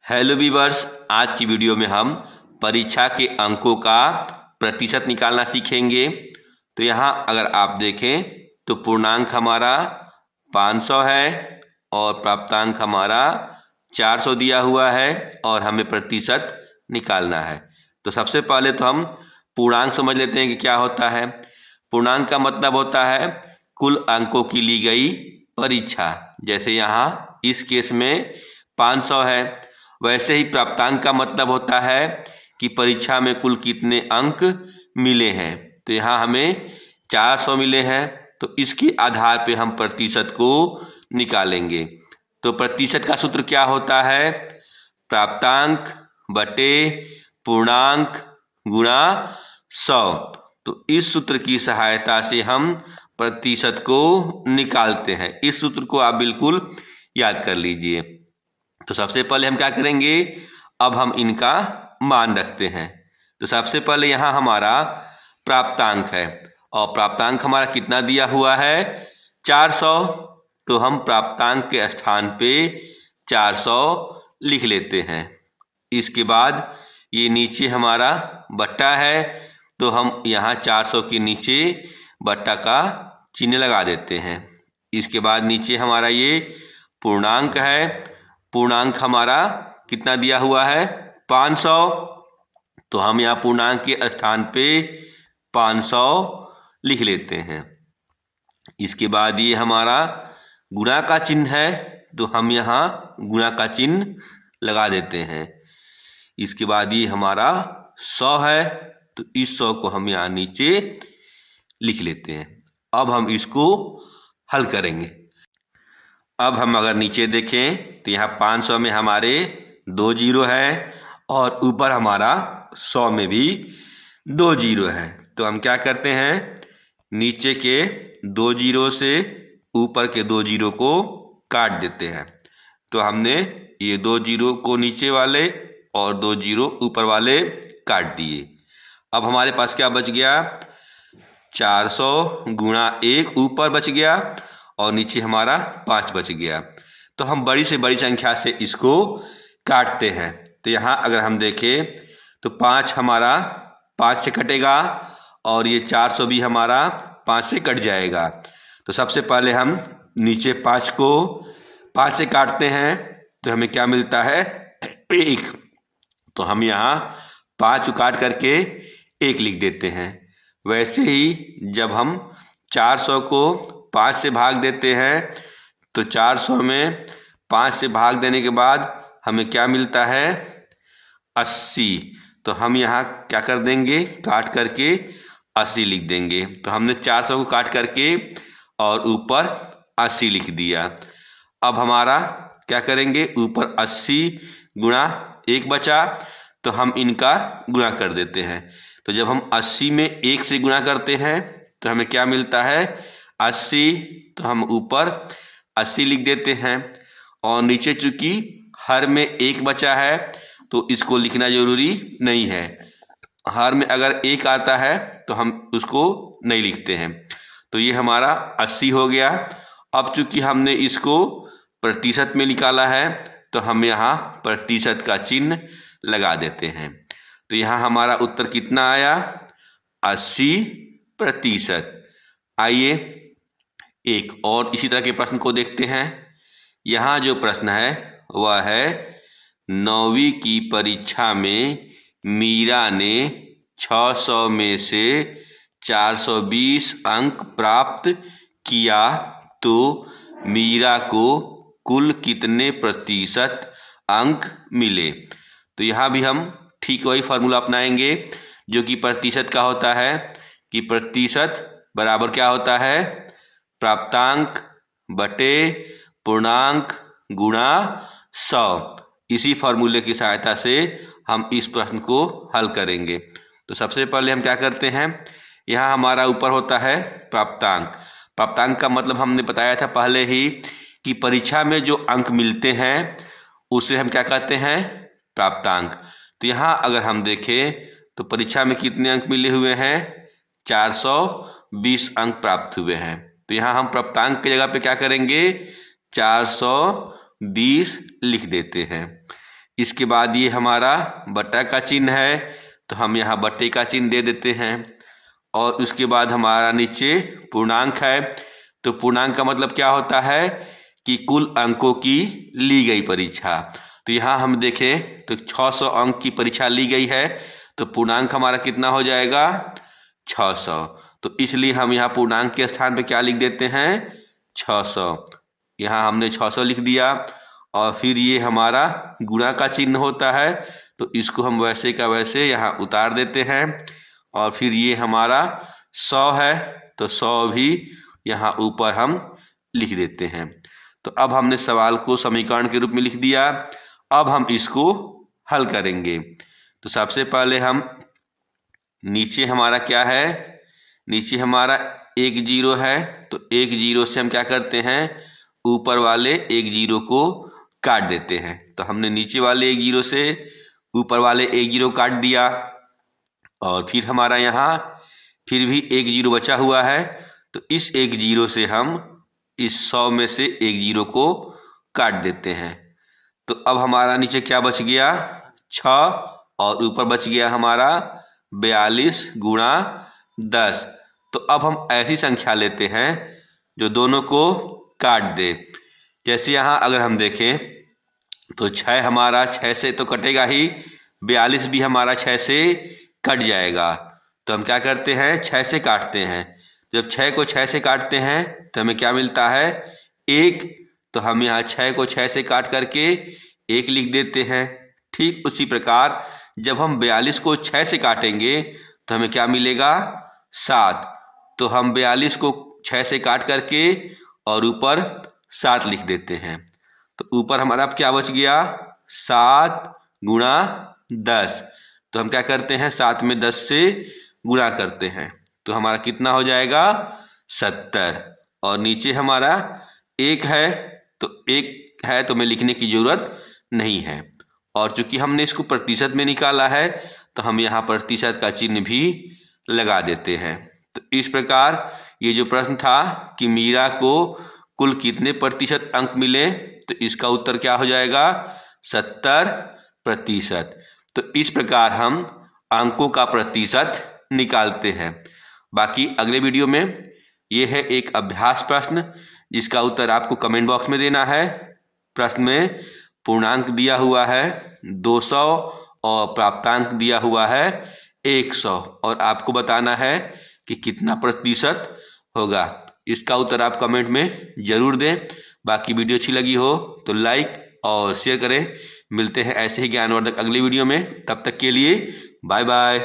Hello viewers, आज की video में हम परीक्षा के अंकों का प्रतिशत निकालना सीखेंगे। तो यहाँ अगर आप देखें तो पूर्णांक हमारा 500 है और प्राप्तांक हमारा 400 दिया हुआ है और हमें प्रतिशत निकालना है। तो सबसे पहले तो हम पूर्णांक समझ लेते हैं कि क्या होता है। पूर्णांक का मतलब होता है कुल अंकों की ली गई परीक्षा। जैसे यहाँ इस केस में 500 है, वैसे ही प्राप्तांक का मतलब होता है कि परीक्षा में कुल कितने अंक मिले हैं। तो यहाँ हमें 400 मिले हैं, तो इसके आधार पे हम प्रतिशत को निकालेंगे। तो प्रतिशत का सूत्र क्या होता है? प्राप्तांक बटे पूर्णांक गुणा 100। तो इस सूत्र की सहायता से हम प्रतिशत को निकालते हैं। इस सूत्र को आप बिल्कुल याद कर लीजिए। तो सबसे पहले हम क्या करेंगे, अब हम इनका मान रखते हैं। तो सबसे पहले यहाँ हमारा प्राप्तांक है और प्राप्तांक हमारा कितना दिया हुआ है? 400। तो हम प्राप्तांक के स्थान पे 400 लिख लेते हैं। इसके बाद ये नीचे हमारा बट्टा है, तो हम यहाँ 400 के नीचे बट्टा का चिन्ह लगा देते हैं। इसके बाद नीचे हमारा ये पूर्णांक है। पूर्णांक हमारा कितना दिया हुआ है? 500। तो हम यहाँ पूर्णांक के स्थान पे 500 लिख लेते हैं। इसके बाद ये हमारा गुणा का चिन्ह है, तो हम यहाँ गुणा का चिन्ह लगा देते हैं। इसके बाद ये हमारा 100 है, तो इस 100 को हम यहाँ नीचे लिख लेते हैं। अब हम इसको हल करेंगे। अब हम अगर नीचे देखें तो यहाँ 500 में हमारे 2 जीरो है और ऊपर हमारा 100 में भी 2 जीरो है। तो हम क्या करते हैं, नीचे के 2 जीरो से ऊपर के 2 जीरो को काट देते हैं। तो हमने ये 2 जीरो को नीचे वाले और 2 जीरो ऊपर वाले काट दिए। अब हमारे पास क्या बच गया? 400 गुणा 1 ऊपर बच गया और नीचे हमारा 5 बच गया। तो हम बड़ी से बड़ी संख्या से इसको काटते हैं। तो यहाँ अगर हम देखें तो 5 हमारा 5 से कटेगा और ये 400 भी हमारा 5 से कट जाएगा। तो सबसे पहले हम नीचे 5 को 5 से काटते हैं, तो हमें क्या मिलता है? 1। तो हम यहाँ 5 काट करके 1 लिख देते हैं। वैसे ही जब हम 400 को 5 से भाग देते हैं, तो 400 में 5 से भाग देने के बाद हमें क्या मिलता है? 80। तो हम यहाँ क्या कर देंगे, काट करके 80 लिख देंगे। तो हमने 400 को काट करके और ऊपर 80 लिख दिया। अब हमारा क्या करेंगे, ऊपर 80 गुणा 1 बचा, तो हम इनका गुणा कर देते हैं। तो जब हम 80 में 1 से गुणा करते हैं तो हमें क्या मिलता है? 80। तो हम ऊपर 80 लिख देते हैं और नीचे चूंकि हर में 1 बचा है तो इसको लिखना जरूरी नहीं है। हर में अगर 1 आता है तो हम उसको नहीं लिखते हैं। तो ये हमारा 80 हो गया। अब चूंकि हमने इसको प्रतिशत में निकाला है तो हम यहाँ प्रतिशत का चिन्ह लगा देते हैं। तो यहाँ हमारा उत्तर कितना आया? 80%। आइए एक और इसी तरह के प्रश्न को देखते हैं। यहाँ जो प्रश्न है वह है 9वीं की परीक्षा में मीरा ने 600 में से 420 अंक प्राप्त किया, तो मीरा को कुल कितने प्रतिशत अंक मिले? तो यहाँ भी हम ठीक वही फार्मूला अपनाएंगे जो कि प्रतिशत का होता है कि प्रतिशत बराबर क्या होता है? प्राप्तांक बटे पूर्णांक गुणा 100। इसी फार्मूले की सहायता से हम इस प्रश्न को हल करेंगे। तो सबसे पहले हम क्या करते हैं, यहाँ हमारा ऊपर होता है प्राप्तांक। प्राप्तांक का मतलब हमने बताया था पहले ही कि परीक्षा में जो अंक मिलते हैं उसे हम क्या कहते हैं? प्राप्तांक। तो यहाँ अगर हम देखें तो परीक्षा में कितने अंक मिले हुए हैं? 420 अंक प्राप्त हुए हैं। तो यहाँ हम प्राप्तांक की जगह पे क्या करेंगे? 420 लिख देते हैं। इसके बाद ये हमारा बटा का चिन्ह है, तो हम यहाँ बटे का चिन्ह दे देते हैं। और उसके बाद हमारा नीचे पूर्णांक है, तो पूर्णांक का मतलब क्या होता है कि कुल अंकों की ली गई परीक्षा। तो यहाँ हम देखें तो 600 अंक की परीक्षा ली गई है, तो पूर्णांक हमारा कितना हो जाएगा 600। तो इसलिए हम यहाँ पूर्णांक के स्थान पे क्या लिख देते हैं 600। यहाँ हमने 600 लिख दिया। और फिर ये हमारा गुणा का चिन्ह होता है, तो इसको हम वैसे का वैसे यहाँ उतार देते हैं। और फिर ये हमारा 100 है, तो 100 भी यहाँ ऊपर हम लिख देते हैं। तो अब हमने सवाल को समीकरण के रूप में लिख दिया। अब हम इसको हल करेंगे। तो सबसे पहले हम नीचे हमारा क्या है, नीचे हमारा 1 0 है, तो 1 0 से हम क्या करते हैं ऊपर वाले 1 0 को काट देते हैं। तो हमने नीचे वाले 1 0 से ऊपर वाले 1 0 काट दिया। और फिर हमारा यहाँ फिर भी 1 0 बचा हुआ है, तो इस 1 0 से हम इस 100 में से 1 0 को काट देते हैं। तो अब हमारा नीचे क्या बच गया 6, और ऊपर बच गया हमारा 42 गुणा 10। तो अब हम ऐसी संख्या लेते हैं जो दोनों को काट दे। जैसे यहाँ अगर हम देखें तो 6 हमारा 6 से तो कटेगा ही, 42 भी हमारा 6 से कट जाएगा। तो हम क्या करते हैं 6 से काटते हैं। जब 6 को 6 से काटते हैं तो हमें क्या मिलता है 1। तो हम यहाँ 6 को 6 से काट करके 1 लिख देते हैं। ठीक उसी प्रकार जब हम 42 को 6 से काटेंगे तो हमें क्या मिलेगा 7। तो हम 42 को 6 से काट करके और ऊपर 7 लिख देते हैं। तो ऊपर हमारा अब क्या बच गया 7 गुणा 10। तो हम क्या करते हैं 7 में 10 से गुणा करते हैं, तो हमारा कितना हो जाएगा 70। और नीचे हमारा 1 है, तो 1 है तो हमें लिखने की जरूरत नहीं है। और चूंकि हमने इसको प्रतिशत में निकाला है तो हम यहाँ प्रतिशत का चिन्ह भी लगा देते हैं। तो इस प्रकार ये जो प्रश्न था कि मीरा को कुल कितने प्रतिशत अंक मिले, तो इसका उत्तर क्या हो जाएगा 70%। तो इस प्रकार हम अंकों का प्रतिशत निकालते हैं। बाकी अगले वीडियो में ये है एक अभ्यास प्रश्न जिसका उत्तर आपको कमेंट बॉक्स में देना है। प्रश्न में पूर्णांक दिया हुआ है 200 और प्राप्तांक दिया हुआ है 100, और आपको बताना है कि कितना प्रतिशत होगा। इसका उत्तर आप कमेंट में जरूर दें। बाकी वीडियो अच्छी लगी हो तो लाइक और शेयर करें। मिलते हैं ऐसे ही ज्ञानवर्धक अगली वीडियो में, तब तक के लिए बाय बाय।